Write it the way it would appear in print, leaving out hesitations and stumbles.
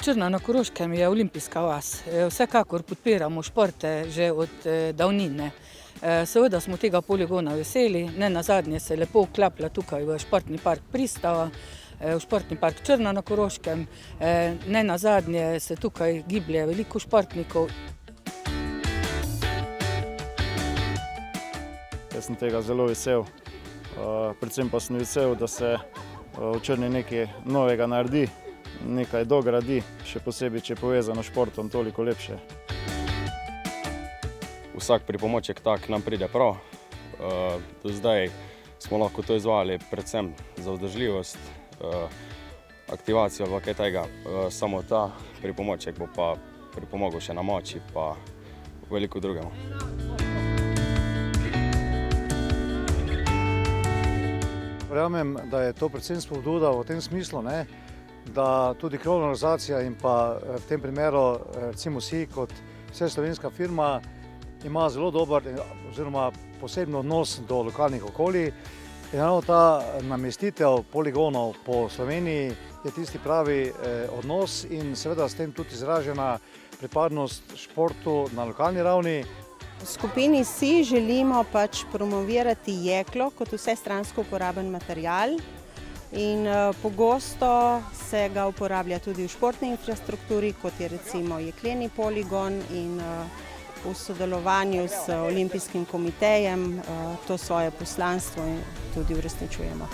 Črna na Koroškem je olimpijska vas. Vsekakor podpiramo športe že od davnine. Seveda smo tega poligona veseli, ne nazadnje se lepo vklaplja tukaj v športni park Pristava, v športni park Črna na Koroškem, ne nazadnje se tukaj giblje veliko športnikov. Jaz sem tega zelo vesel, predvsem pa sem vesel, da se v Črni nekaj novega naredi, nekaj dogradi, še posebej, če je povezano s športom, toliko lepše. Vsak pripomoček tak nam pride prav. Do zdaj smo lahko to izvajali predvsem za vzdržljivost, aktivacijo ali kaj tega. Samo ta pripomoček bo pa pripomogel še na moči pa veliko drugemu. Verjamem, da je to predvsem spodbuda v tem smislu, da tudi krovna organizacija in pa v tem primeru recimo vsi kot vseslovenska firma ima zelo dober oziroma poseben odnos do lokalnih okolij. In ravno ta namestitev poligonov po Sloveniji je tisti pravi odnos in seveda s tem tudi izražena pripadnost športu na lokalni ravni. V skupini si želimo promovirati jeklo kot vsestransko uporaben material in pogosto se ga uporablja tudi v športni infrastrukturi, kot je recimo jekleni poligon, in v sodelovanju s Olimpijskim komitejem to svoje poslanstvo tudi uresničujemo.